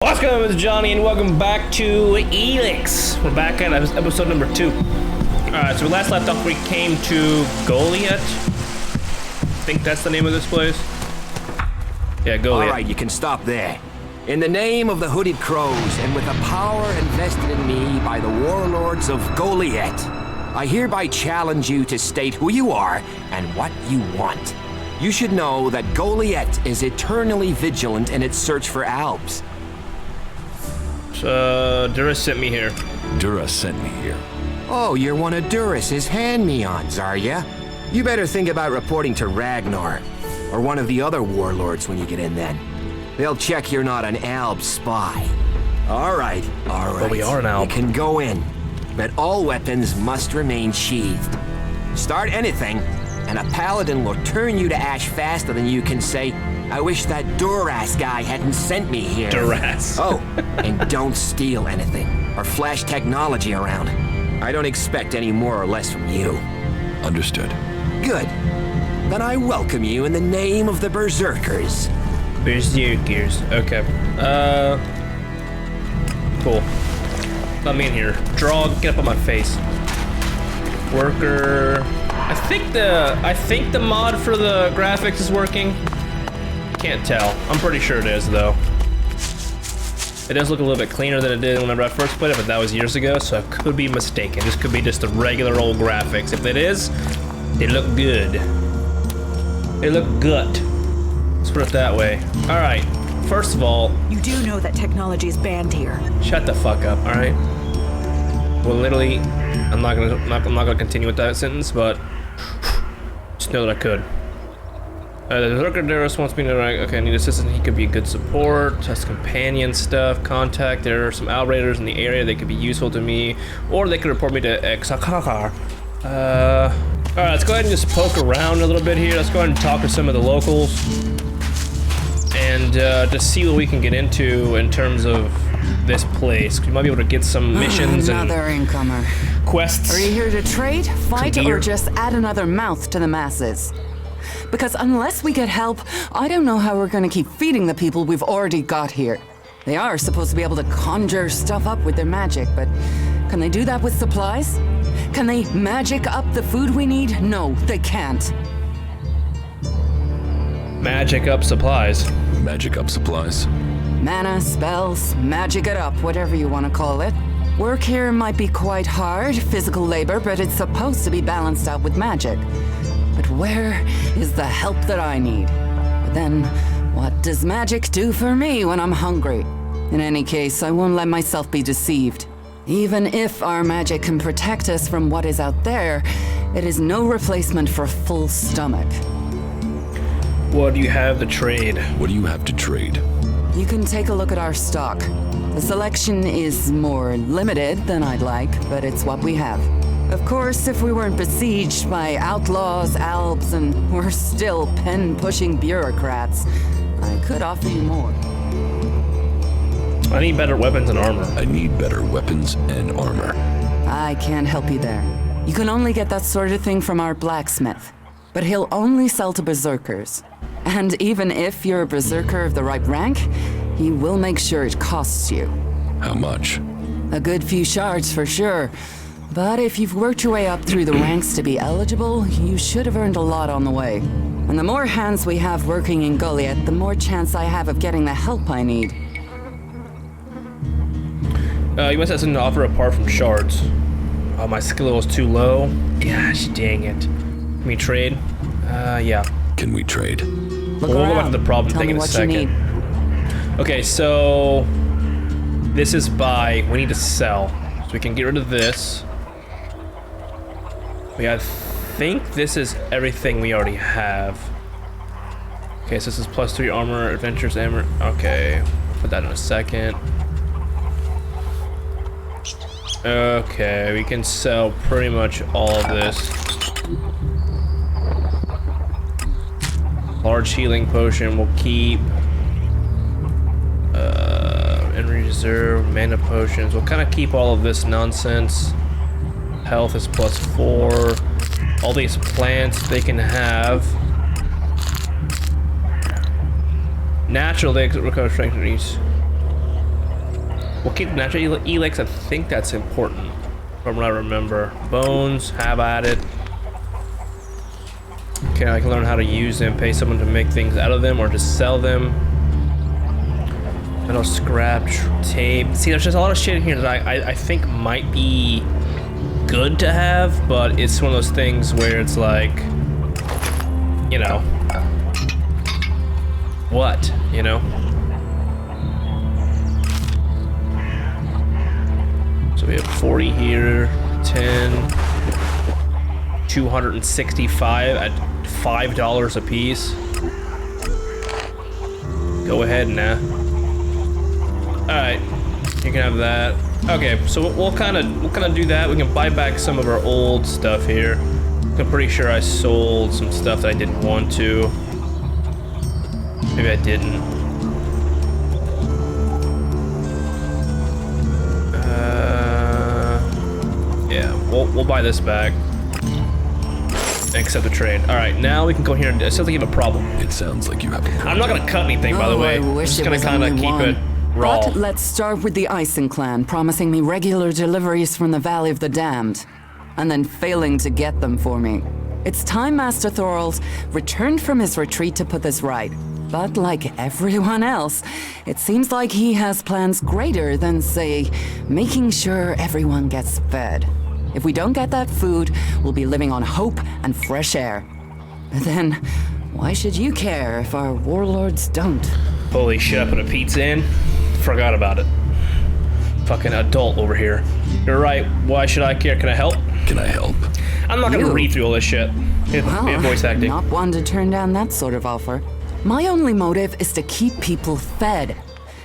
What's going on, it's Johnny, and welcome back to ELEX. We're back at episode number 2. Alright, so we last left off, we came to Goliet. I think that's the name of this place. Yeah, Goliet. Alright, you can stop there. In the name of the Hooded Crows, and with the power invested in me by the warlords of Goliet, I hereby challenge you to state who you are and what you want. You should know that Goliet is eternally vigilant in its search for Albs. Dura sent me here. Dura sent me here. Oh, you're one of Duras's hand-me-ons, are ya? You better think about reporting to Ragnar, or one of the other warlords when you get in then. They'll check you're not an Alb spy. Alright. But we are an Alb. You can go in, but all weapons must remain sheathed. Start anything, and a paladin will turn you to ash faster than you can say, I wish that Duras guy hadn't sent me here. Duras. Oh, and don't steal anything, or flash technology around. I don't expect any more or less from you. Understood. Good. Then I welcome you in the name of the Berserkers. Berserkers. Okay. Cool. Let me in here. Draw, get up on my face. Worker. I think the mod for the graphics is working. Can't tell. I'm pretty sure it is, though. It does look a little bit cleaner than it did whenever I first played it, but that was years ago, so I could be mistaken. This could be just the regular old graphics. If it is, they look good. They look good. Let's put it that way. All right. First of all, you do know that technology is banned here. Shut the fuck up. All right. Well, literally, I'm not gonna continue with that sentence, but just know that I could. The Berserker Durus wants me to, okay, I need assistance. He could be good support, test companion stuff, contact. There are some outriders in the area that could be useful to me, or they could report me to Exakar. Alright, let's go ahead and just poke around a little bit here. Let's go ahead and talk to some of the locals, and just see what we can get into in terms of this place. We might be able to get some missions another and incomer. Quests. Are you here to trade, fight, or just add another mouth to the masses? Because unless we get help, I don't know how we're gonna keep feeding the people we've already got here. They are supposed to be able to conjure stuff up with their magic, but can they do that with supplies? Can they magic up the food we need? No, they can't. Magic up supplies. Magic up supplies. Mana, spells, magic it up, whatever you want to call it. Work here might be quite hard, physical labor, but it's supposed to be balanced out with magic. But where is the help that I need? But then, what does magic do for me when I'm hungry? In any case, I won't let myself be deceived. Even if our magic can protect us from what is out there, it is no replacement for a full stomach. What do you have to trade? What do you have to trade? You can take a look at our stock. The selection is more limited than I'd like, but it's what we have. Of course, if we weren't besieged by outlaws, Albs, and we're still pen-pushing bureaucrats, I could offer you more. I need better weapons and armor. I need better weapons and armor. I can't help you there. You can only get that sort of thing from our blacksmith, but he'll only sell to berserkers. And even if you're a berserker of the right rank, he will make sure it costs you. How much? A good few shards for sure. But if you've worked your way up through the ranks to be eligible, you should have earned a lot on the way. And the more hands we have working in Goliet, the more chance I have of getting the help I need. You must have something to offer apart from shards. Oh, my skill level is too low. Gosh, dang it. Can we trade? Yeah. Can we trade? Look We'll go back around. to the problem Tell thing me in a what second. you need. Okay, so this is buy. We need to sell. So we can get rid of this. I think this is everything we already have. Okay, so this is +3 armor, adventures, armor. Okay, put that in a second. Okay, we can sell pretty much all of this. Large healing potion we'll keep. And reserve mana potions. We'll kind of keep all of this nonsense. Health is +4. All these plants they can have. Natural, they recover strength and each. We'll keep the natural ELEX. I think that's important from what I remember. Bones, have at it. Okay, I can learn how to use them, pay someone to make things out of them or just sell them. Metal scrap, tape. See, there's just a lot of shit in here that I think might be good to have, but it's one of those things where it's like, you know, what, you know? So we have 40 here, 10, 265 at $5 a piece. Go ahead now. Alright, you can have that. Okay, so we'll kind of do that. We can buy back some of our old stuff here. I'm pretty sure I sold some stuff that I didn't want to. Maybe I didn't. Yeah, we'll buy this back. Accept the trade. All right, now we can go here and it sounds like you have a problem. It sounds like you have a problem. I'm not gonna cut anything, by the way. I wish I'm just it gonna was kind of only keep one. it raw. But let's start with the Ison clan, promising me regular deliveries from the Valley of the Damned, and then failing to get them for me. It's time Master Thorald returned from his retreat to put this right. But like everyone else, it seems like he has plans greater than, say, making sure everyone gets fed. If we don't get that food, we'll be living on hope and fresh air. But then, why should you care if our warlords don't? Holy shit, I put a pizza in. Forgot about it. Fucking adult over here. You're right, why should I care? Can I help? Can I help? I'm not gonna You? read through all this shit. Well, Voice acting. not one to turn down that sort of offer. My only motive is to keep people fed.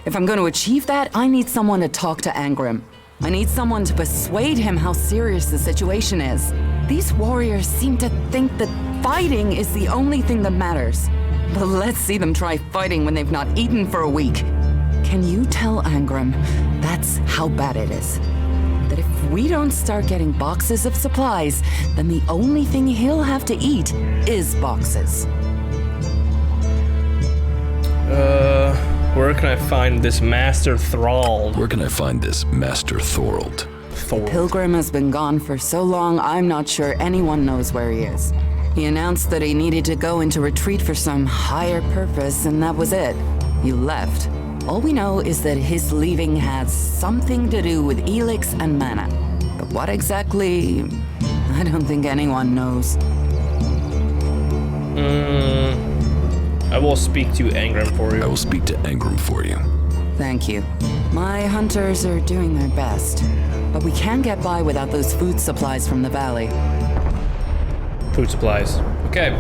If I'm going to achieve that, I need someone to talk to Angrim. I need someone to persuade him how serious the situation is. These warriors seem to think that fighting is the only thing that matters. But let's see them try fighting when they've not eaten for a week. Can you tell Angrim that's how bad it is? That if we don't start getting boxes of supplies, then the only thing he'll have to eat is boxes. Where can I find this Master Thrall? Where can I find this Master Thorald? Pilgrim has been gone for so long, I'm not sure anyone knows where he is. He announced that he needed to go into retreat for some higher purpose, and that was it. He left. All we know is that his leaving has something to do with ELEX and mana. But what exactly, I don't think anyone knows. I will speak to Angrim for I you. will speak to Angrim for you. Thank you. My hunters are doing their best, but we can't get by without those food supplies from the valley. Food supplies. Okay.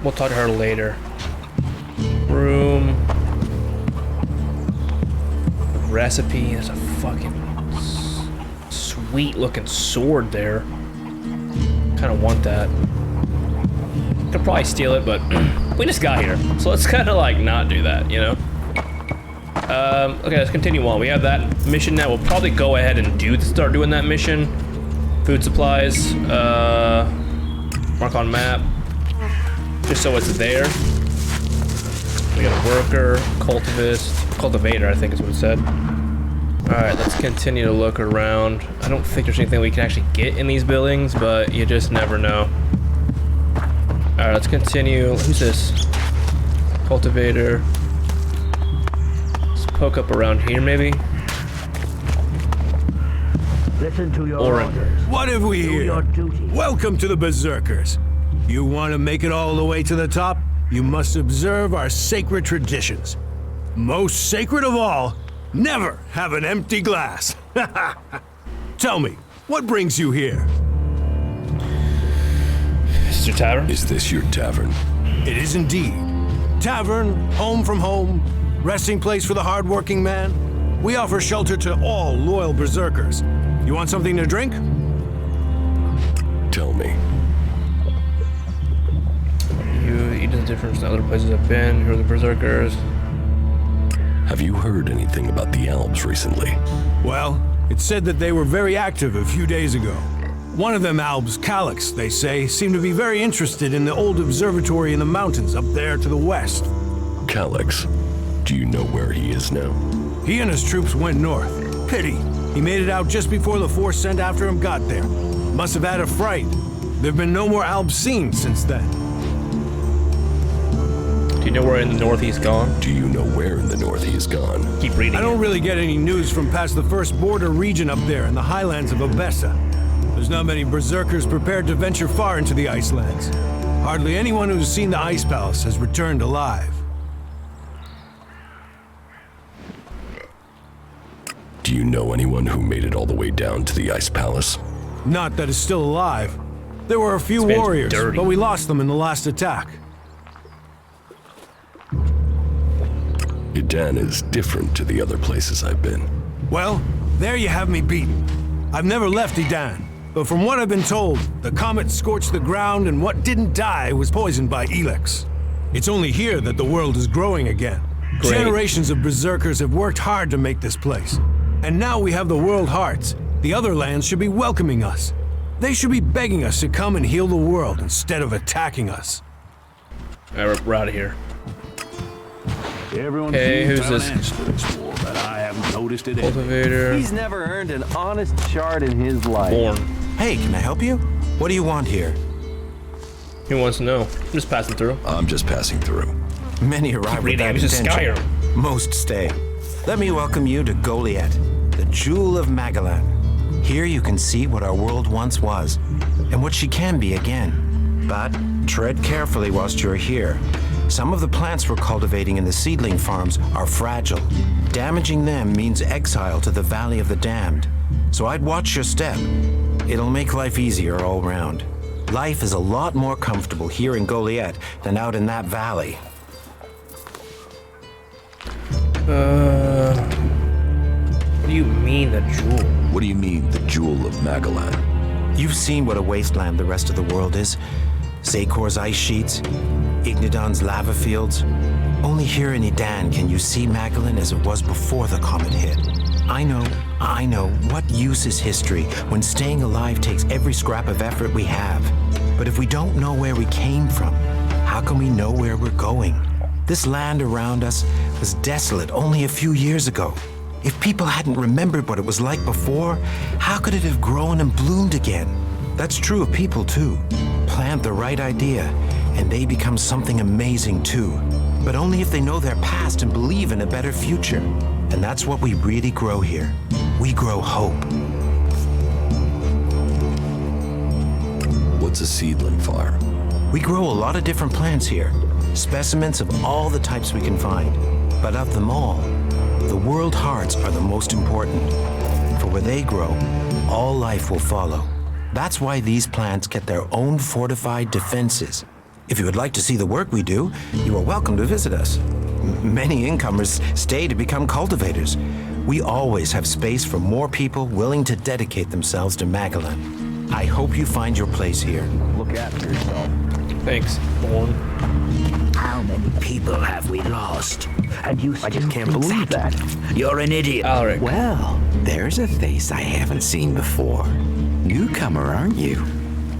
We'll talk to her later. Room. Recipe. There's a fucking sweet looking sword there. Kind of want that. Could probably steal it, but we just got here, so let's kind of like not do that, you know? Okay, let's continue on. We have that mission now. We'll probably go ahead and start doing that mission. Food supplies, mark on map, just so it's there. We got a worker, cultivator, I think is what it said. All right, let's continue to look around. I don't think there's anything we can actually get in these buildings, but you just never know. All right, let's continue. Who's this? Cultivator. Let's poke up around here, maybe. Listen to your Oren. orders. What have we Do here? your duty. Welcome to the Berserkers. You want to make it all the way to the top? You must observe our sacred traditions. Most sacred of all, never have an empty glass. Tell me, what brings you here? Is this your tavern? Is this your tavern? It is indeed. Tavern, home from home, resting place for the hardworking man. We offer shelter to all loyal Berserkers. You want something to drink? Tell me. You eat the difference than other places I've been. Who are the Berserkers? Have you heard anything about the Alps recently? Well, it's said that they were very active a few days ago. One of them, Albs, Calyx, they say, seemed to be very interested in the old observatory in the mountains up there to the west. Calyx. Do you know where he is now? He and his troops went north. Pity. He made it out just before the force sent after him got there. Must have had a fright. There've been no more Albs seen since then. Do you know where in the north he's gone? Do you know where in the north he is gone? Keep reading. I don't really get any news from past the first border region up there in the highlands of Abessa. There's not many berserkers prepared to venture far into the Icelands. Hardly anyone who's seen the Ice Palace has returned alive. Do you know anyone who made it all the way down to the Ice Palace? Not that is still alive. There were a few This man's warriors, dirty. but we lost them in the last attack. Idan is different to the other places I've been. Well, there you have me beaten. I've never left Idan, but from what I've been told, the comet scorched the ground and what didn't die was poisoned by ELEX. It's only here that the world is growing again. Great. Generations of berserkers have worked hard to make this place. And now we have the World Hearts. The other lands should be welcoming us. They should be begging us to come and heal the world instead of attacking us. Alright, we're out of here. Everyone Hey, seems who's to have this? an answer to this war, but I haven't noticed it. Cultivator. He's never earned an honest shard in his life. Born. Hey, can I help you? What do you want here? Who wants to know? I'm just passing through. I'm just passing through. Many arrive with reading, that this is intention. Skyrim. Most stay. Let me welcome you to Goliet, the jewel of Magellan. Here you can see what our world once was, and what she can be again. But tread carefully whilst you're here. Some of the plants we're cultivating in the seedling farms are fragile. Damaging them means exile to the Valley of the Damned. So I'd watch your step. It'll make life easier all round. Life is a lot more comfortable here in Goliet than out in that valley. What do you mean, the jewel? What do you mean, the jewel of Magellan? You've seen what a wasteland the rest of the world is. Zakor's ice sheets, Ignidon's lava fields. Only here in Idan can you see Magellan as it was before the comet hit. I know. What use is history when staying alive takes every scrap of effort we have? But if we don't know where we came from, how can we know where we're going? This land around us was desolate only a few years ago. If people hadn't remembered what it was like before, how could it have grown and bloomed again? That's true of people too. Plant the right idea, and they become something amazing too. But only if they know their past and believe in a better future. And that's what we really grow here. We grow hope. What's a seedling farm? We grow a lot of different plants here, specimens of all the types we can find. But of them all, the World Hearts are the most important. For where they grow, all life will follow. That's why these plants get their own fortified defenses. If you would like to see the work we do, you are welcome to visit us. Many incomers stay to become cultivators. We always have space for more people willing to dedicate themselves to Magellan. I hope you find your place here. Look after yourself. Thanks, Born. How many people have we lost? And you I just can't believe that. You're an idiot. Alric. Well, there's a face I haven't seen before. Newcomer, aren't you?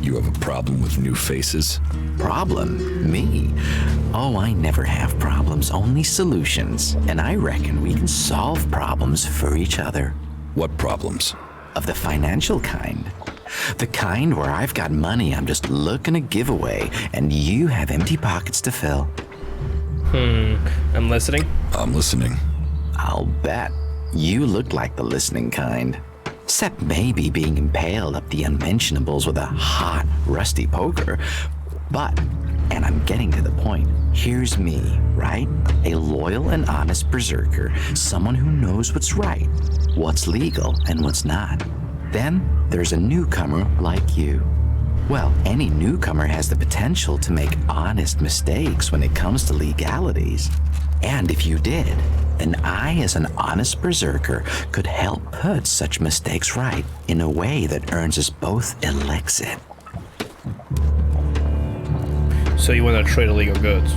You have a problem with new faces? Problem? Me? Oh, I never have problems, only solutions. And I reckon we can solve problems for each other. What problems? Of the financial kind. The kind where I've got money I'm just looking to give away, and you have empty pockets to fill. I'm listening. I'm listening. I'll bet you look like the listening kind. Except maybe being impaled up the unmentionables with a hot, rusty poker. But, and I'm getting to the point, here's me, right? A loyal and honest berserker, someone who knows what's right, what's legal and what's not. Then there's a newcomer like you. Well, any newcomer has the potential to make honest mistakes when it comes to legalities. And if you did, then I, as an honest berserker, could help put such mistakes right in a way that earns us both elixir. So you want to trade illegal goods?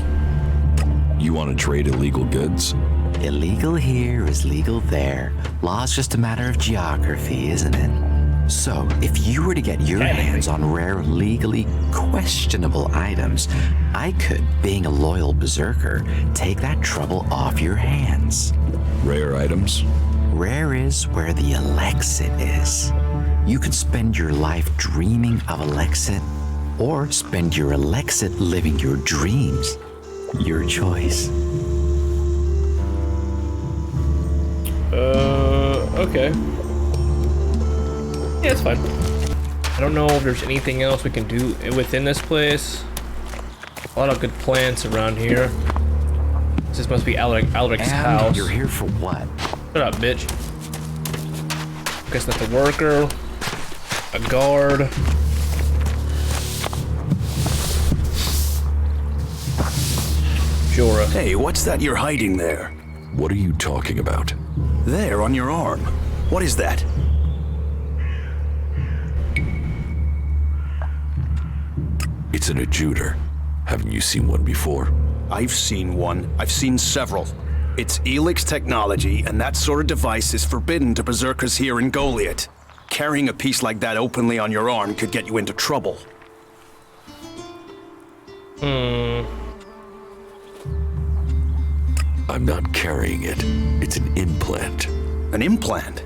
You want to trade illegal goods? Illegal here is legal there. Law's just a matter of geography, isn't it? So, if you were to get your hands on rare, legally questionable items, I could, being a loyal berserker, take that trouble off your hands. Rare items? Rare is where the Elexit is. You could spend your life dreaming of Elexit, or spend your Elexit living your dreams. Your choice. Okay. Yeah, it's fine. I don't know if there's anything else we can do within this place. A lot of good plants around here. This must be Alaric's house. You're here for what? Shut up, bitch. Guess that's a worker. A guard. Jorah. Hey, what's that you're hiding there? What are you talking about? There, on your arm. What is that? It's an adjutor. Haven't you seen one before? I've seen one. I've seen several. It's ELEX technology, and that sort of device is forbidden to berserkers here in Goliet. Carrying a piece like that openly on your arm could get you into trouble. I'm not carrying it. It's an implant. An implant?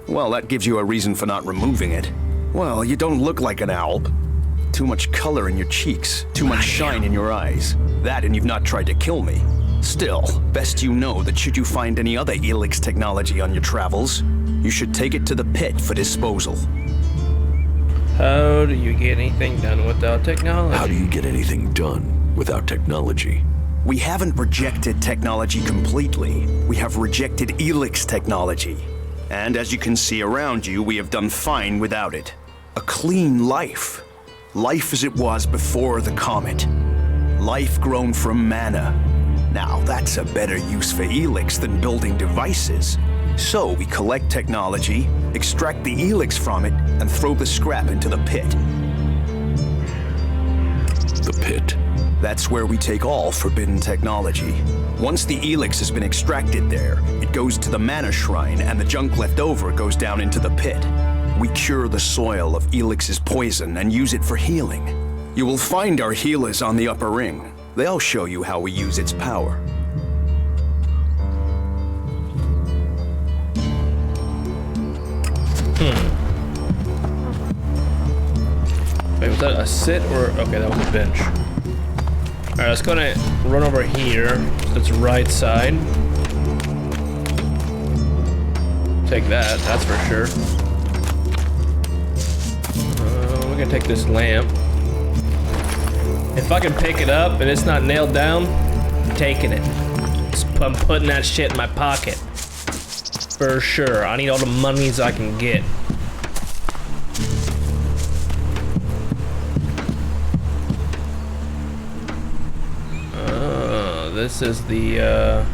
Well, that gives you a reason for not removing it. Well, you don't look like an owl. Too much color in your cheeks, too much shine in your eyes. That and you've not tried to kill me. Still, best you know that should you find any other ELEX technology on your travels, you should take it to the pit for disposal. How do you get anything done without technology? How do you get anything done without technology? We haven't rejected technology completely. We have rejected ELEX technology. And as you can see around you, we have done fine without it. A clean life. Life as it was before the comet. Life grown from mana. Now, that's a better use for ELEX than building devices. So we collect technology, extract the ELEX from it, and throw the scrap into the pit. The pit? That's where we take all forbidden technology. Once the ELEX has been extracted there, it goes to the mana shrine, and the junk left over goes down into the pit. We cure the soil of ELEX's poison and use it for healing. You will find our healers on the upper ring. They'll show you how we use its power. Wait, was that a sit or... Okay, that was a bench. Alright, let's go and run over here. So it's right side. Take that, that's for sure. We're gonna take this lamp. If I can pick it up and it's not nailed down, I'm taking it. I'm putting that shit in my pocket. For sure. I need all the monies I can get. This is the,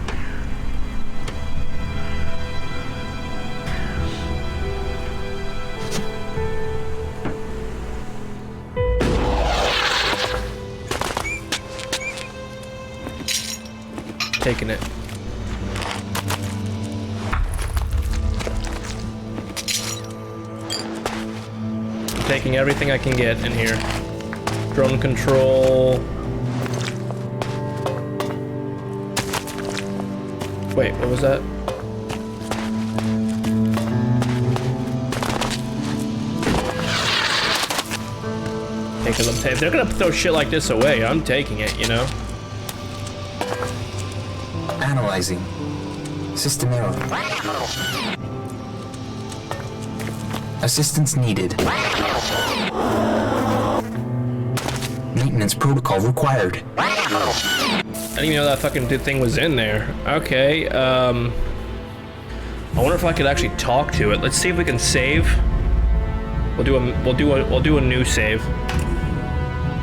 taking it. I'm taking everything I can get in here. Drone control. Wait, what was that? Hey, cause if they're gonna throw shit like this away, I'm taking it, you know? Analyzing. System error. Assistance needed. Maintenance protocol required. I didn't even know that fucking thing was in there. Okay, I wonder if I could actually talk to it. Let's see if we can save. We'll do a new save.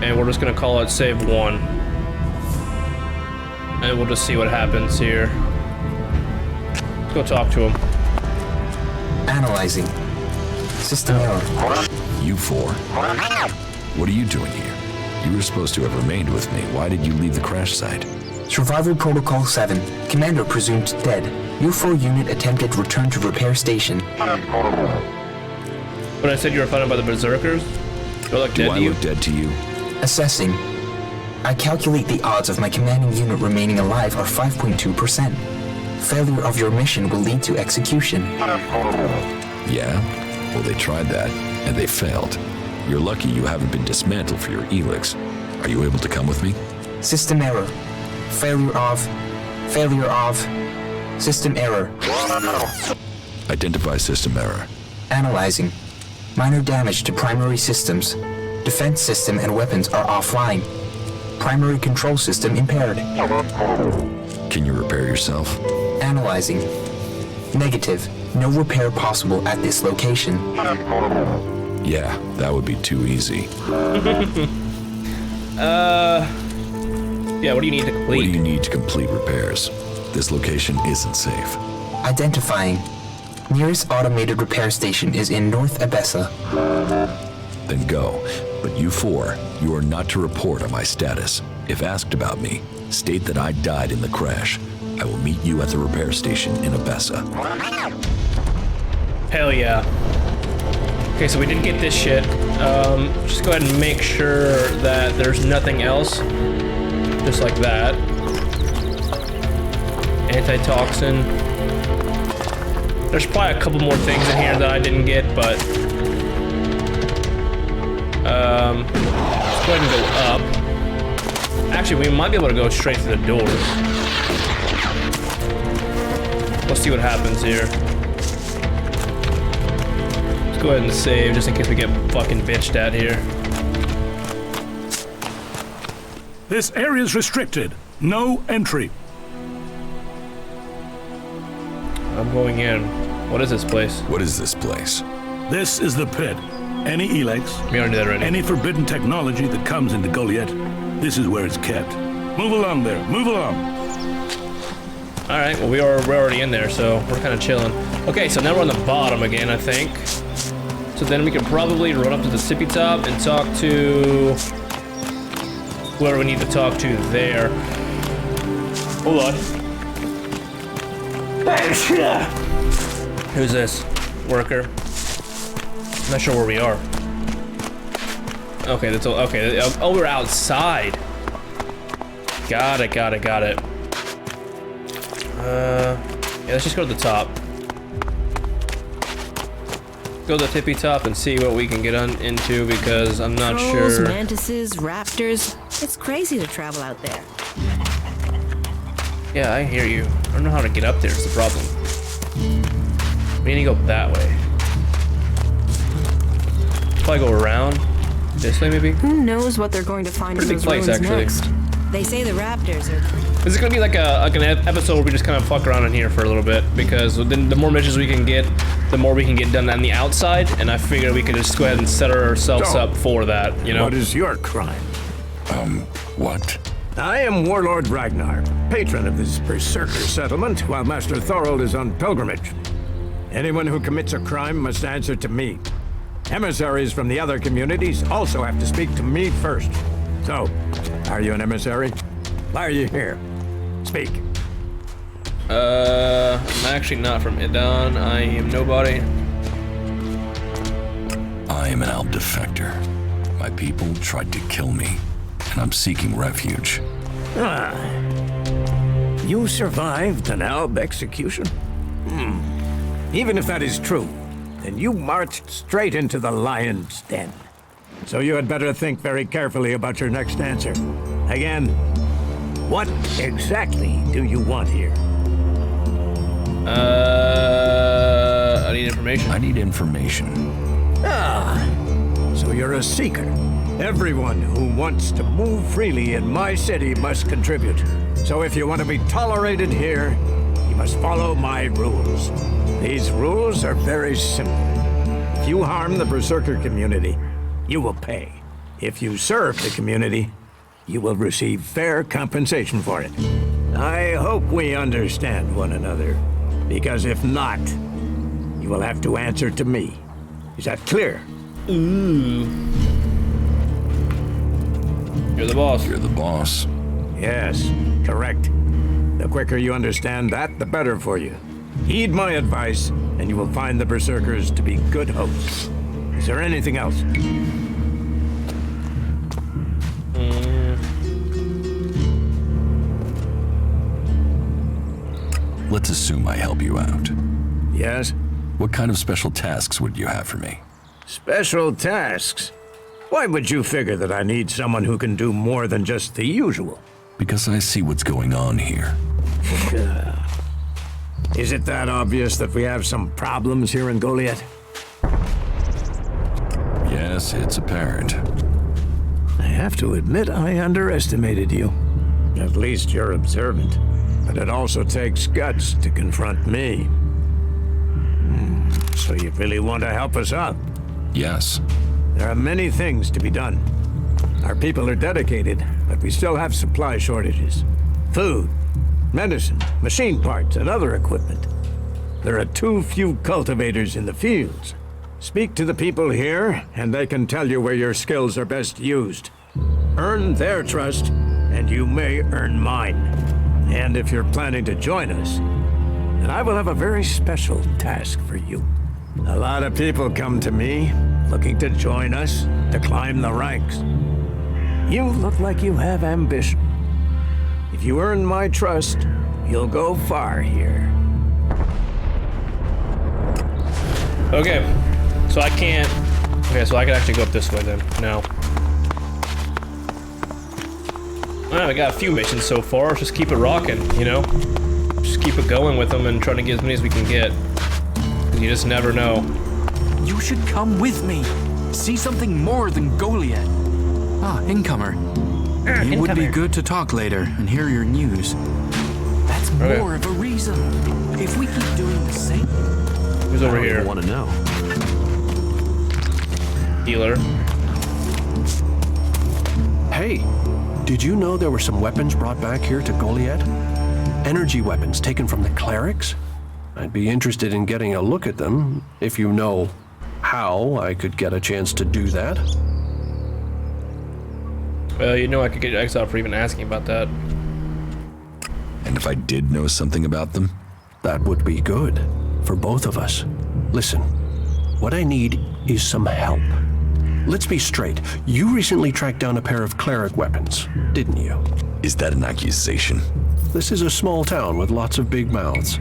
And we're just gonna call it save 1. And we'll just see what happens here. Let's go talk to him. Analyzing. System error. You four. What are you doing here? You were supposed to have remained with me. Why did you leave the crash site? Survival Protocol 7. Commander presumed dead. U4 unit attempted return to repair station. What But I said you were found by the berserkers? Do I look dead to you? look dead to you? Assessing. I calculate the odds of my commanding unit remaining alive are 5.2%. Failure of your mission will lead to execution. Yeah? Well, they tried that, and they failed. You're lucky you haven't been dismantled for your ELEX. Are you able to come with me? System error. Failure of. System error. Identify system error. Analyzing. Minor damage to primary systems. Defense system and weapons are offline. Primary control system impaired. Can you repair yourself? Analyzing. Negative. No repair possible at this location. Yeah, that would be too easy. Yeah, what do you need to complete? What do you need to complete repairs? This location isn't safe. Identifying. Nearest automated repair station is in North Abessa. Then go. But you four, you are not to report on my status. If asked about me, state that I died in the crash. I will meet you at the repair station in Abessa. Hell yeah. Okay, so we did get this shit. Just go ahead and make sure that there's nothing else. Just like that. Antitoxin. There's probably a couple more things in here that I didn't get, but let's go ahead and go up. Actually, we might be able to go straight to the door. Let's see what happens here. Let's go ahead and save just in case we get fucking bitched at here. This area is restricted. No entry. I'm going in. What is this place? What is this place? This is the pit. Any ELEX, We already did that already. any forbidden technology that comes into Goliet, this is where it's kept. Move along there. Move along. All right. Well, we're already in there, so we're kind of chilling. Okay, so now we're on the bottom again, I think. So then we can probably run up to the tippy top and talk to whoever we need to talk to there. Hold on. Who's this? Worker. I'm not sure where we are. Okay, that's all. Okay. Oh, we're outside. Got it. Yeah, let's just go to the top. Go to the tippy top and see what we can get into because I'm not Trolls, sure. mantises, raptors. It's crazy to travel out there. Yeah, I hear you. I don't know how to get up there is the problem. We need to go that way. Probably go around. This way, maybe? Who knows what they're going to find in Pretty those big place, ruins actually. next? They say the raptors are... This is gonna be like an episode where we just kind of fuck around in here for a little bit because then the more missions we can get, the more we can get done on the outside, and I figured we could just go ahead and set ourselves up for that, you know? What is your crime? What? I am Warlord Ragnar, patron of this berserker settlement, while Master Thorold is on pilgrimage. Anyone who commits a crime must answer to me. Emissaries from the other communities also have to speak to me first. So, are you an emissary? Why are you here? Speak. I'm actually not from Idon. I am nobody. I am an Alb defector. My people tried to kill me, and I'm seeking refuge. Ah. You survived an Alb execution? Even if that is true, then you marched straight into the lion's den. So you had better think very carefully about your next answer. Again, what exactly do you want here? I need information. I need information. Ah, so you're a seeker. Everyone who wants to move freely in my city must contribute. So if you want to be tolerated here, you must follow my rules. These rules are very simple. If you harm the Berserker community, you will pay. If you serve the community, you will receive fair compensation for it. I hope we understand one another, because if not, you will have to answer to me. Is that clear? Ooh. You're the boss. You're the boss. Yes, correct. The quicker you understand that, the better for you. Heed my advice, and you will find the Berserkers to be good hosts. Is there anything else? Let's assume I help you out. Yes? What kind of special tasks would you have for me? Special tasks? Why would you figure that I need someone who can do more than just the usual? Because I see what's going on here. Is it that obvious that we have some problems here in Goliet? Yes, it's apparent. I have to admit I underestimated you. At least you're observant. But it also takes guts to confront me. So you really want to help us out? Yes. There are many things to be done. Our people are dedicated, but we still have supply shortages. Food, medicine, machine parts, and other equipment. There are too few cultivators in the fields. Speak to the people here, and they can tell you where your skills are best used. Earn their trust, and you may earn mine. And if you're planning to join us, then I will have a very special task for you. A lot of people come to me, looking to join us, to climb the ranks. You look like you have ambition. If you earn my trust, you'll go far here. Okay, so I can't... Okay, so I can actually go up this way then, now. Alright, we got a few missions so far. Let's just keep it rocking, you know? Just keep it going with them and trying to get as many as we can get. 'Cause you just never know. You should come with me. See something more than Goliet. Ah, incomer. It would be good to talk later and hear your news. That's more of a reason. If we keep doing the same... Who's over here? I want to know. Healer. Hey, did you know there were some weapons brought back here to Goliet? Energy weapons taken from the clerics? I'd be interested in getting a look at them, if you know how I could get a chance to do that. Well, you know I could get exiled for even asking about that. And if I did know something about them? That would be good, for both of us. Listen, what I need is some help. Let's be straight. You recently tracked down a pair of cleric weapons, didn't you? Is that an accusation? This is a small town with lots of big mouths.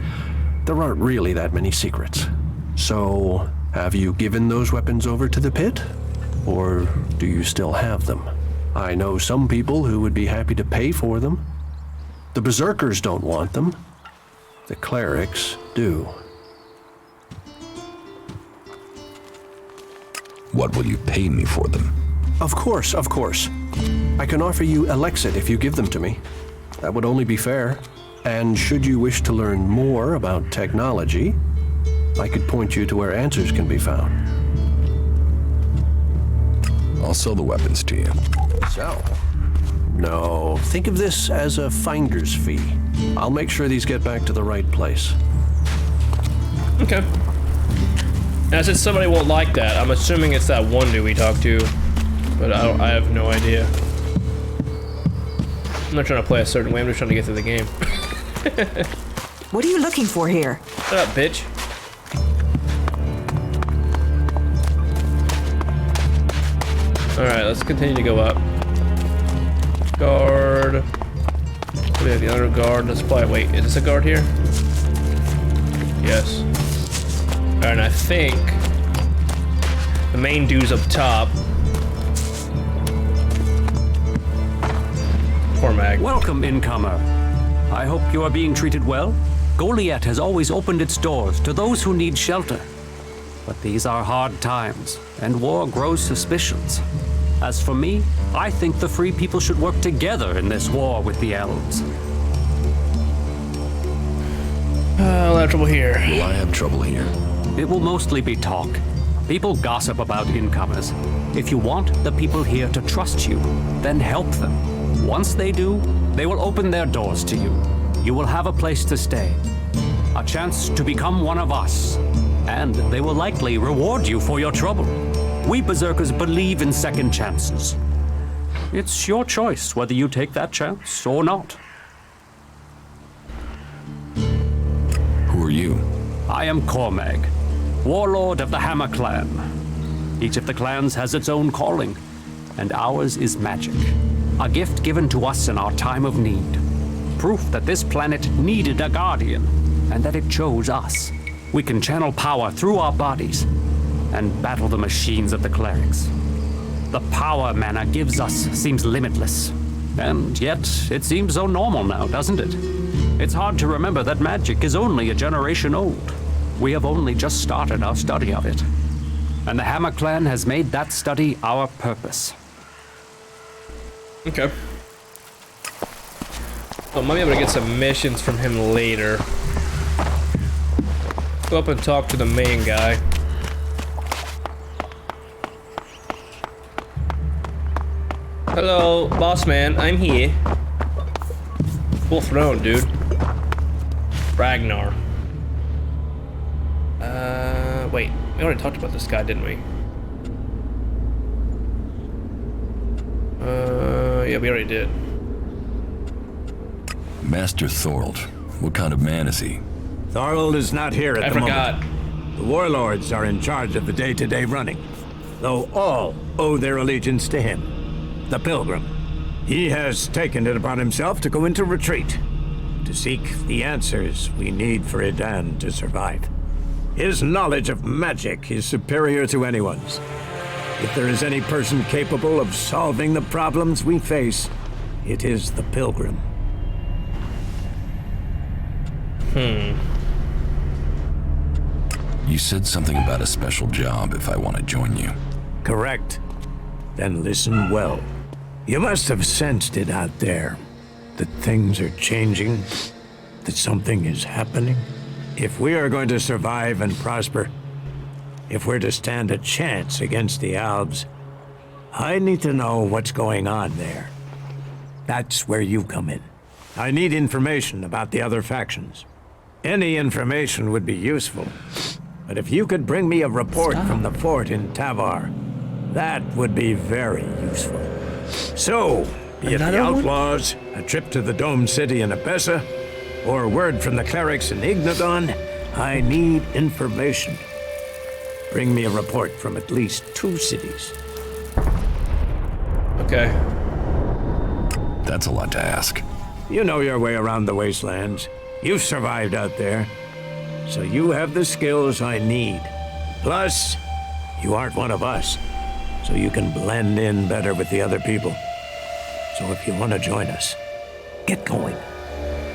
There aren't really that many secrets. So, have you given those weapons over to the pit? Or do you still have them? I know some people who would be happy to pay for them. The berserkers don't want them. The clerics do. What will you pay me for them? Of course, of course. I can offer you ELEX if you give them to me. That would only be fair. And should you wish to learn more about technology, I could point you to where answers can be found. I'll sell the weapons to you. Sell? No, think of this as a finder's fee. I'll make sure these get back to the right place. Okay. Now, since somebody won't like that, I'm assuming it's that one dude we talked to, but I have no idea. I'm not trying to play a certain way, I'm just trying to get through the game. What are you looking for here? Shut up, bitch. Alright, let's continue to go up. Guard. We have the other guard. Let's play. Wait, is this a guard here? Yes. Alright, and I think the main dude's up top. Poor Mag. Welcome, incomer. I hope you are being treated well. Goliet has always opened its doors to those who need shelter. But these are hard times, and war grows suspicions. As for me, I think the free people should work together in this war with the elves. I'll have trouble here. Will I have trouble here? It will mostly be talk. People gossip about incomers. If you want the people here to trust you, then help them. Once they do, they will open their doors to you. You will have a place to stay, a chance to become one of us, and they will likely reward you for your trouble. We berserkers believe in second chances. It's your choice whether you take that chance or not. Who are you? I am Cormag, warlord of the Hammer Clan. Each of the clans has its own calling, and ours is magic. A gift given to us in our time of need. Proof that this planet needed a guardian, and that it chose us. We can channel power through our bodies and battle the machines of the clerics. The power mana gives us seems limitless, and yet it seems so normal now, doesn't it? It's hard to remember that magic is only a generation old. We have only just started our study of it. And the Hammer Clan has made that study our purpose. Okay. So I might be able to get some missions from him later. Go up and talk to the main guy. Hello, boss man, I'm here. Full throne, dude. Ragnar. Wait, we already talked about this guy, didn't we? Yeah, we already did. Master Thorold, what kind of man is he? Thorold is not here at the moment. The warlords are in charge of the day-to-day running, though all owe their allegiance to him, the Pilgrim. He has taken it upon himself to go into retreat, to seek the answers we need for Edan to survive. His knowledge of magic is superior to anyone's. If there is any person capable of solving the problems we face, it is the Pilgrim. You said something about a special job if I want to join you. Correct. Then listen well. You must have sensed it out there, that things are changing, that something is happening. If we are going to survive and prosper, if we're to stand a chance against the Alves, I need to know what's going on there. That's where you come in. I need information about the other factions. Any information would be useful, but if you could bring me a report from the fort in Tavar, that would be very useful. So, be it the outlaws, a trip to the Dome City in Abessa, or word from the clerics in Ignadon, I need information. Bring me a report from at least 2 cities. Okay. That's a lot to ask. You know your way around the wastelands. You've survived out there. So you have the skills I need. Plus, you aren't one of us, so you can blend in better with the other people. So if you want to join us, get going.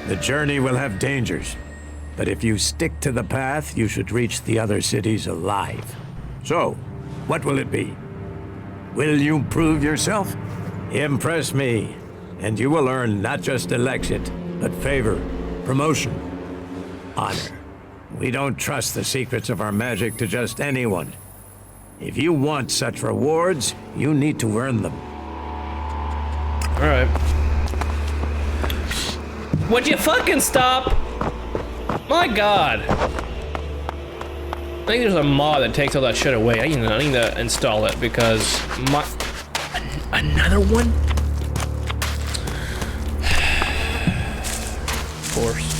The journey will have dangers, but if you stick to the path, you should reach the other cities alive. So, what will it be? Will you prove yourself? Impress me, and you will earn not just ELEX, but favor, promotion, honor. We don't trust the secrets of our magic to just anyone. If you want such rewards, you need to earn them. All right. Would you fucking stop? My God. I think there's a mod that takes all that shit away. I need to install it because my... Another one? Of course.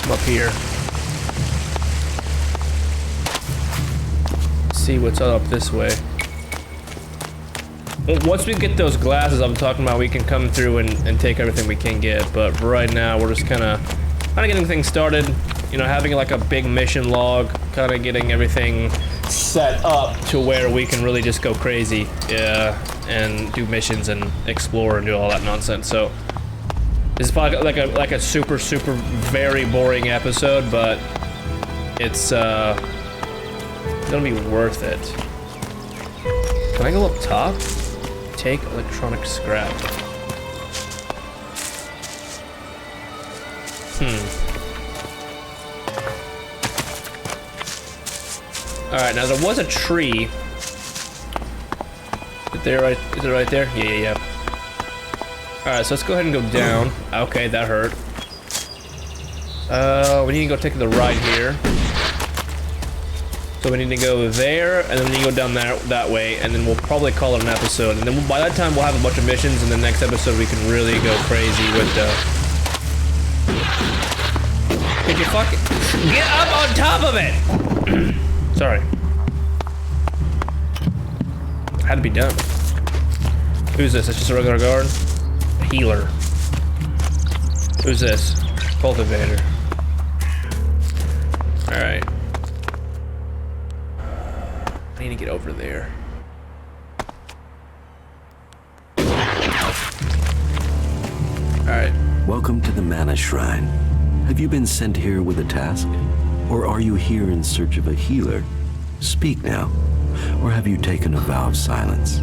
I'm up here. See what's up this way. Once we get those glasses I'm talking about, we can come through and take everything we can get, but right now we're just kind of getting things started, you know, having like a big mission log, kind of getting everything set up to where we can really just go crazy, and do missions and explore and do all that nonsense. So this is probably like a super very boring episode, but it's gonna be worth it. Can I go up top? Take electronic scrap. Alright, now there was a tree. Is it right there? Yeah. Alright, so let's go ahead and go down. Okay, that hurt. We need to go take the right here. So we need to go there, and then we need to go down that way, and then we'll probably call it an episode. And then by that time, we'll have a bunch of missions, and the next episode we can really go crazy with the... Could you fucking get up on top of it? Sorry. Had to be done. Who's this? It's just a regular guard? A healer. Who's this? Cultivator. Alright. I need to get over there. Alright. Welcome to the Mana Shrine. Have you been sent here with a task? Or are you here in search of a healer? Speak now. Or have you taken a vow of silence?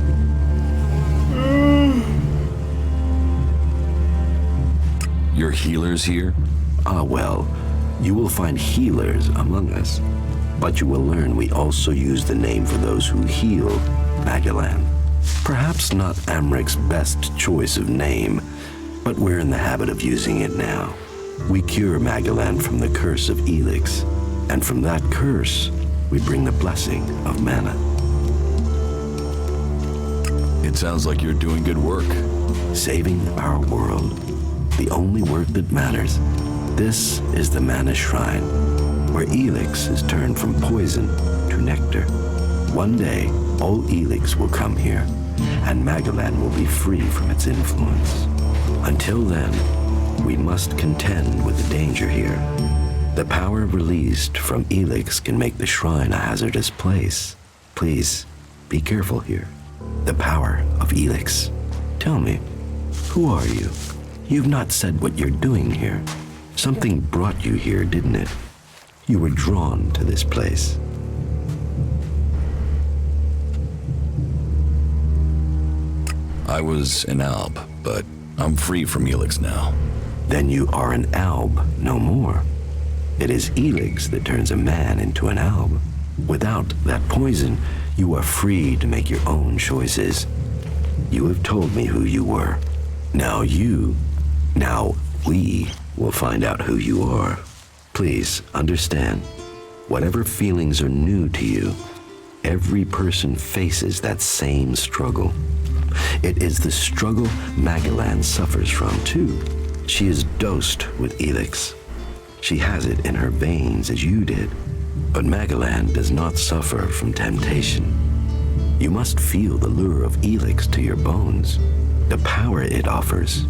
Your healers here? Ah, well, you will find healers among us. But you will learn we also use the name for those who heal, Magellan. Perhaps not Amric's best choice of name, but we're in the habit of using it now. We cure Magellan from the curse of ELEX, and from that curse, we bring the blessing of mana. It sounds like you're doing good work. Saving our world. The only work that matters. This is the Mana Shrine, where ELEX is turned from poison to nectar. One day, all ELEX will come here, and Magellan will be free from its influence. Until then, we must contend with the danger here. The power released from ELEX can make the shrine a hazardous place. Please, be careful here. The power of ELEX. Tell me, who are you? You've not said what you're doing here. Something brought you here, didn't it? You were drawn to this place. I was an alb, but I'm free from ELEX now. Then you are an alb no more. It is ELEX that turns a man into an alb. Without that poison, you are free to make your own choices. You have told me who you were. Now we will find out who you are. Please understand, whatever feelings are new to you, every person faces that same struggle. It is the struggle Magellan suffers from too. She is dosed with ELEX. She has it in her veins as you did. But Magellan does not suffer from temptation. You must feel the lure of ELEX to your bones, the power it offers.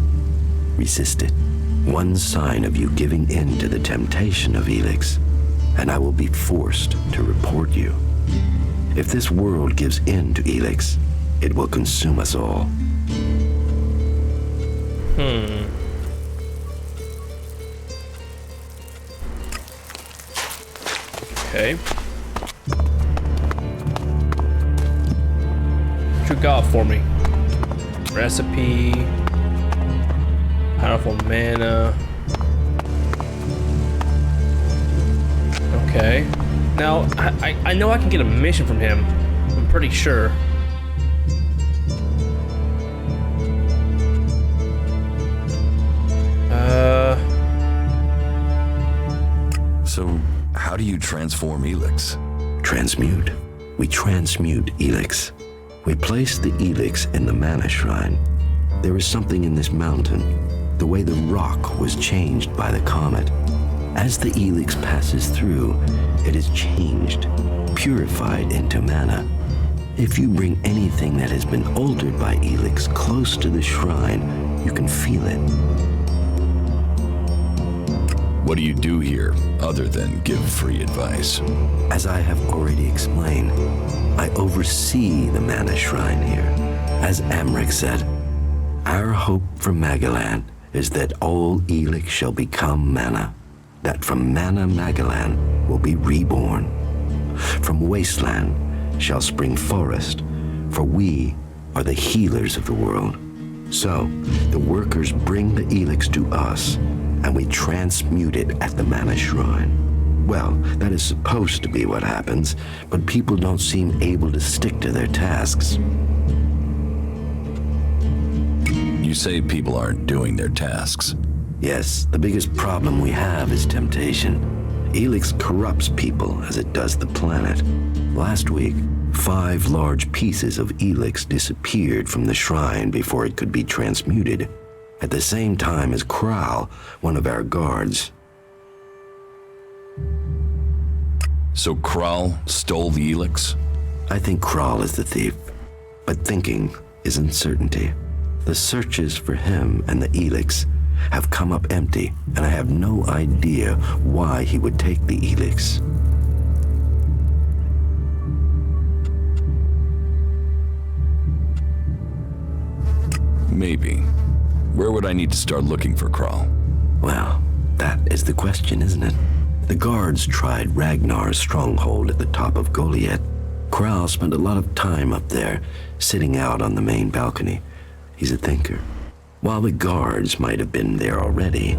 Resist it. One sign of you giving in to the temptation of ELEX, and I will be forced to report you. If this world gives in to ELEX, it will consume us all. Okay. What you got for me? Recipe. Powerful mana. Okay. Now, I know I can get a mission from him. I'm pretty sure. So, how do you transform ELEX? Transmute. We transmute ELEX. We place the ELEX in the Mana Shrine. There is something in this mountain, the way the rock was changed by the comet. As the ELEX passes through, it is changed, purified into mana. If you bring anything that has been altered by ELEX close to the shrine, you can feel it. What do you do here, other than give free advice? As I have already explained, I oversee the Mana Shrine here. As Amric said, our hope for Magellan is that all ELEX shall become mana, that from mana Magellan will be reborn. From wasteland shall spring forest, for we are the healers of the world. So, the workers bring the ELEX to us, and we transmute it at the Mana Shrine. Well, that is supposed to be what happens, but people don't seem able to stick to their tasks. You say people aren't doing their tasks. Yes, the biggest problem we have is temptation. ELEX corrupts people as it does the planet. Last week, 5 large pieces of ELEX disappeared from the shrine before it could be transmuted, at the same time as Kral, one of our guards. So Kral stole the ELEX? I think Kral is the thief, but thinking isn't certainty. The searches for him and the ELEX have come up empty, and I have no idea why he would take the ELEX. Maybe. Where would I need to start looking for Kral? Well, that is the question, isn't it? The guards tried Ragnar's stronghold at the top of Goliet. Kral spent a lot of time up there, sitting out on the main balcony. He's a thinker. While the guards might have been there already,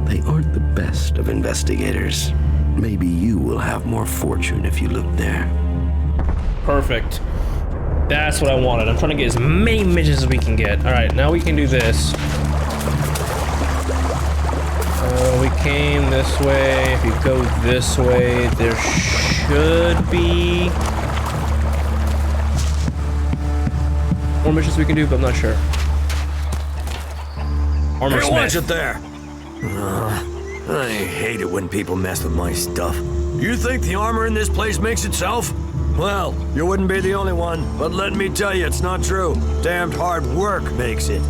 they aren't the best of investigators. Maybe you will have more fortune if you look there. Perfect. That's what I wanted. I'm trying to get as many midgets as we can get. Alright, now we can do this. We came this way. If you go this way, there should be more missions we can do, but I'm not sure. Armor Hey, Smith. watch it there! I hate it when people mess with my stuff. You think the armor in this place makes itself? Well, you wouldn't be the only one, but let me tell you, it's not true. Damned hard work makes it.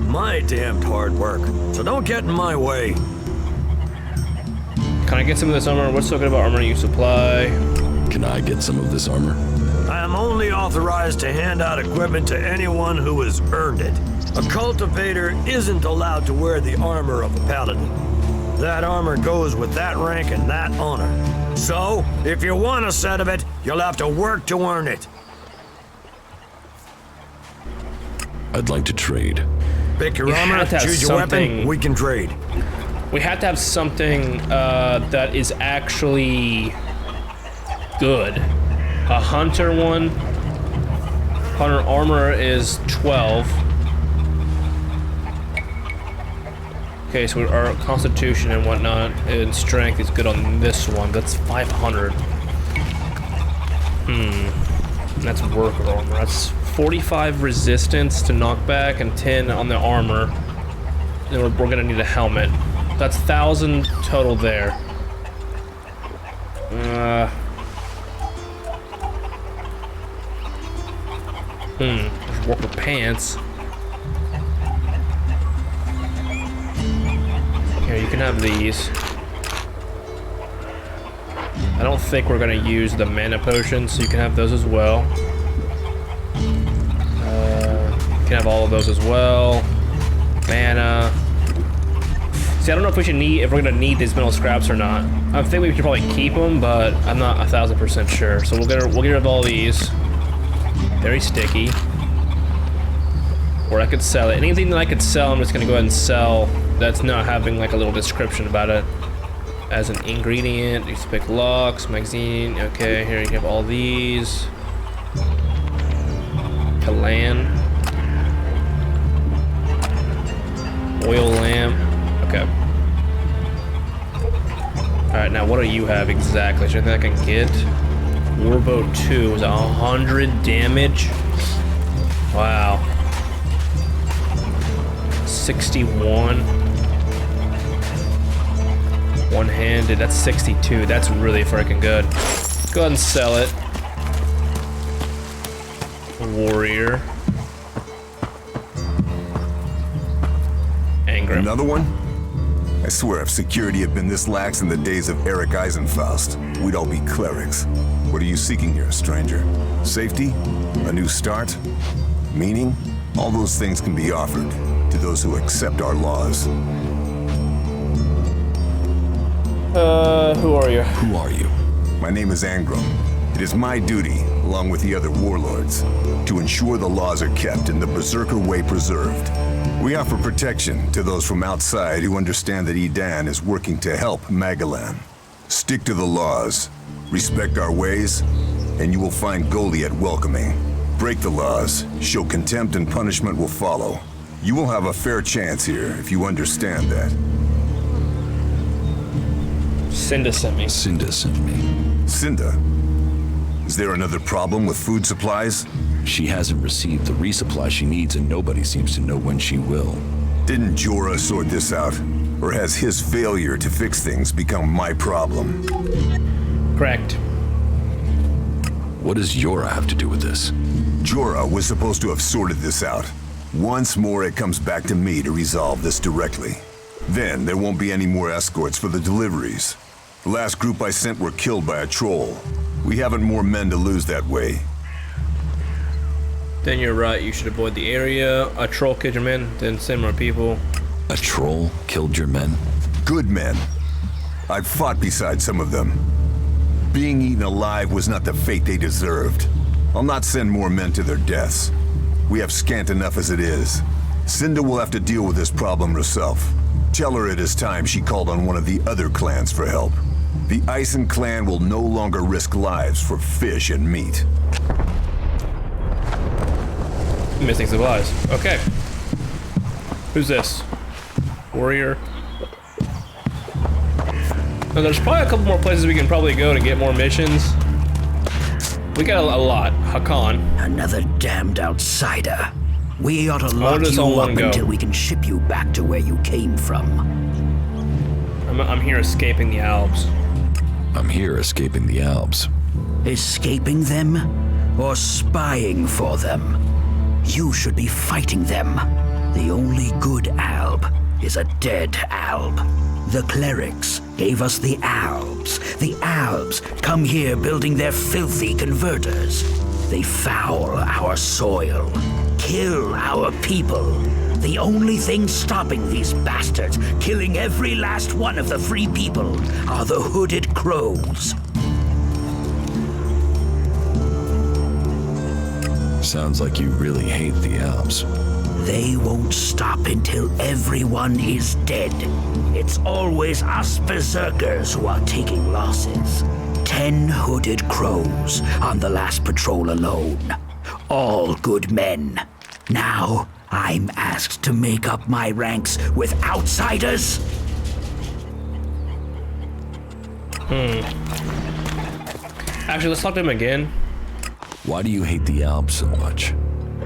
My damned hard work. So don't get in my way. Can I get some of this armor? What's so good about armor you supply? Can I get some of this armor? I am only authorized to hand out equipment to anyone who has earned it. A cultivator isn't allowed to wear the armor of a paladin. That armor goes with that rank and that honor. So, if you want a set of it, you'll have to work to earn it. I'd like to trade. Pick your You armor, have to have choose your something. weapon, we can trade. We have to have something that is actually good. A hunter one. Hunter armor is 12. Okay, so our constitution and whatnot and strength is good on this one. That's 500. That's worker armor. That's 45 resistance to knockback and 10 on the armor. Then we're gonna need a helmet. That's 1,000 total there. Worker pants. Here, you can have these. I don't think we're gonna use the mana potions, so you can have those as well. You can have all of those as well. Mana. See, I don't know if we should if we're gonna need these metal scraps or not. I think we should probably keep them, but I'm not 1,000% sure. So we'll get rid of all these. Very sticky. Or I could sell it. Anything that I could sell, I'm just gonna go ahead and sell. That's not having like a little description about it. As an ingredient, you can pick locks, magazine. Okay, here you have all these. Kalan. Oil lamp. Okay. Alright, now what do you have exactly? Is there anything I can get? Warbow 2 is 100 damage. Wow. 61. One-handed, that's 62. That's really freaking good. Go ahead and sell it. Warrior. Angram. Another one? I swear, if security had been this lax in the days of Eric Eisenfaust, we'd all be clerics. What are you seeking here, stranger? Safety? A new start? Meaning? All those things can be offered to those who accept our laws. Who are you? Who are you? My name is Angram. It is my duty, along with the other warlords, to ensure the laws are kept and the Berserker way preserved. We offer protection to those from outside who understand that Edan is working to help Magalan. Stick to the laws, respect our ways, and you will find Goliet welcoming. Break the laws, show contempt, and punishment will follow. You will have a fair chance here if you understand that. Cinda sent me. Cinda sent me. Cinda? Is there another problem with food supplies? She hasn't received the resupply she needs, and nobody seems to know when she will. Didn't Jorah sort this out? Or has his failure to fix things become my problem? Correct. What does Yora have to do with this? Jorah was supposed to have sorted this out. Once more, it comes back to me to resolve this directly. Then, there won't be any more escorts for the deliveries. The last group I sent were killed by a troll. We haven't more men to lose that way. Then you're right, you should avoid the area. A troll killed your men, then send more people. A troll killed your men? Good men. I've fought beside some of them. Being eaten alive was not the fate they deserved. I'll not send more men to their deaths. We have scant enough as it is. Cinda will have to deal with this problem herself. Tell her it is time she called on one of the other clans for help. The Ison clan will no longer risk lives for fish and meat. Missing supplies. Okay. Who's this? Warrior. Now, there's probably a couple more places we can probably go to get more missions. We got a lot. Hakan. Another damned outsider. We ought to lock you up until we can ship you back to where you came from. I'm here escaping the Alps. I'm here escaping the Alps. Escaping them? Or spying for them? You should be fighting them. The only good Alb is a dead Alb. The clerics gave us the Albs. The Albs come here building their filthy converters. They foul our soil, kill our people. The only thing stopping these bastards killing every last one of the free people are the hooded crows. Sounds like you really hate the Alps. They won't stop until everyone is dead. It's always us berserkers who are taking losses. 10 hooded crows on the last patrol alone. All good men. Now, I'm asked to make up my ranks with outsiders? Actually, let's talk to him again. Why do you hate the Alps so much?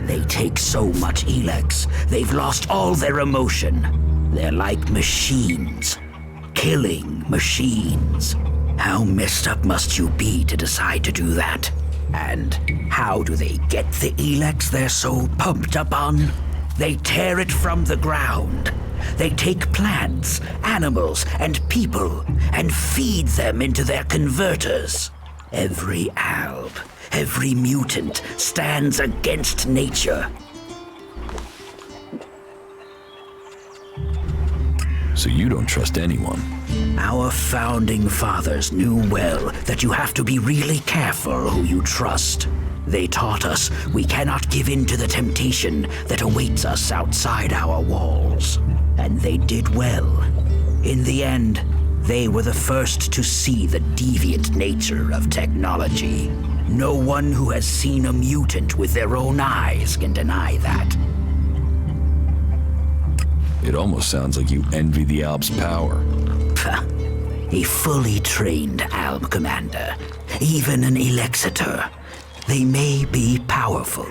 They take so much ELEX, they've lost all their emotion. They're like machines. Killing machines. How messed up must you be to decide to do that? And how do they get the ELEX they're so pumped up on? They tear it from the ground. They take plants, animals, and people and feed them into their converters. Every alb, every mutant stands against nature. So you don't trust anyone? Our founding fathers knew well that you have to be really careful who you trust. They taught us we cannot give in to the temptation that awaits us outside our walls. And they did well. In the end, they were the first to see the deviant nature of technology. No one who has seen a mutant with their own eyes can deny that. It almost sounds like you envy the Alb's power. A fully trained Alb commander, even an Elexitor. They may be powerful,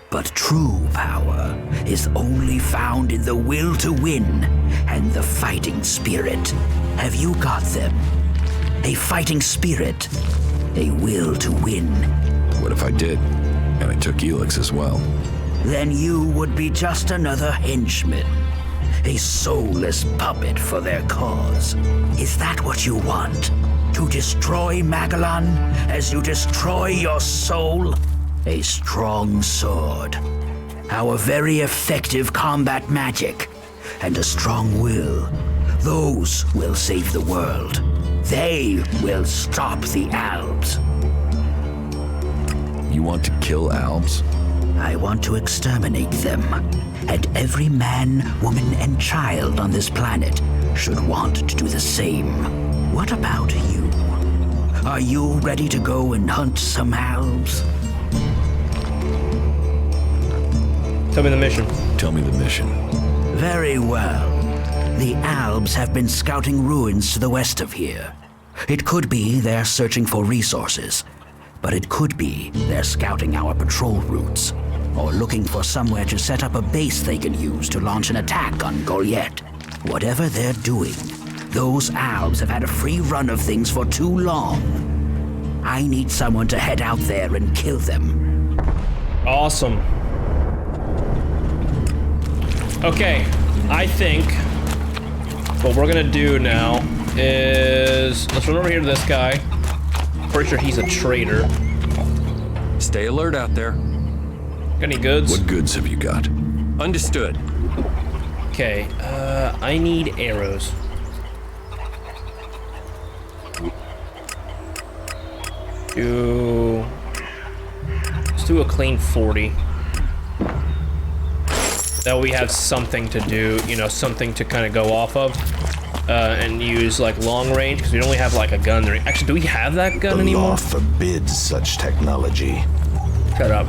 but true power is only found in the will to win and the fighting spirit. Have you got them? A fighting spirit, a will to win. What if I did, and I took ELEX as well? Then you would be just another henchman. A soulless puppet for their cause. Is that what you want? To destroy Magellan as you destroy your soul? A strong sword. Our very effective combat magic. And a strong will. Those will save the world. They will stop the Albs. You want to kill Albs? I want to exterminate them. And every man, woman, and child on this planet should want to do the same. What about you? Are you ready to go and hunt some Albs? Tell me the mission. Tell me the mission. Very well. The Albs have been scouting ruins to the west of here. It could be they're searching for resources, but it could be they're scouting our patrol routes, or looking for somewhere to set up a base they can use to launch an attack on Goliet. Whatever they're doing, those Albs have had a free run of things for too long. I need someone to head out there and kill them. Awesome. Okay, I think what we're gonna do now is let's run over here to this guy. Pretty sure he's a traitor. Stay alert out there. Got any goods? What goods have you got? Understood. Okay, I need arrows. Let's do a clean 40. That way we have something to do, you know, something to kind of go off of. And use like long range, because we only have like a gun there. Actually, do we have that gun anymore? The law forbids such technology. Shut up.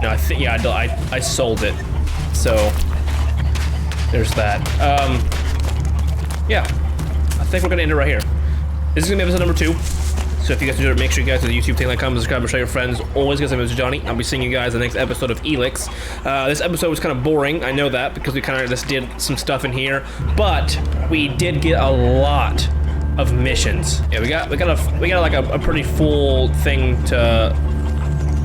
No, I think, yeah, I sold it. So, there's that. Yeah, I think we're gonna end it right here. This is gonna be episode number 2. So if you guys enjoyed it, make sure you guys do the YouTube thing, like, comment, subscribe, and show your friends. Always guys, I'm Mr. Johnny. I'll be seeing you guys in the next episode of ELEX. This episode was kind of boring, I know that, because we kind of just did some stuff in here, but we did get a lot of missions. Yeah, we got like a pretty full thing to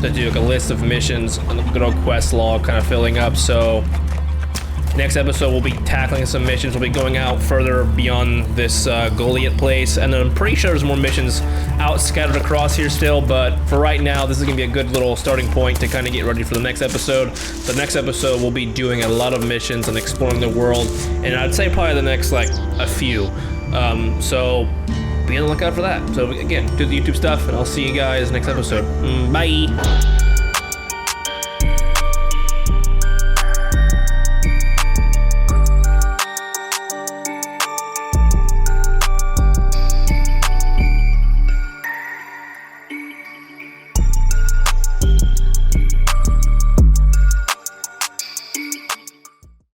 do, like a list of missions and the good old quest log kind of filling up. So next episode we'll be tackling some missions. We'll be going out further beyond this Goliet place, and then I'm pretty sure there's more missions out scattered across here still, but for right now this is gonna be a good little starting point to kind of get ready for the next episode. The next episode we'll be doing a lot of missions and exploring the world, and I'd say probably the next like a few. So be on the lookout for that. So again, do the YouTube stuff, and I'll see you guys next episode. Bye.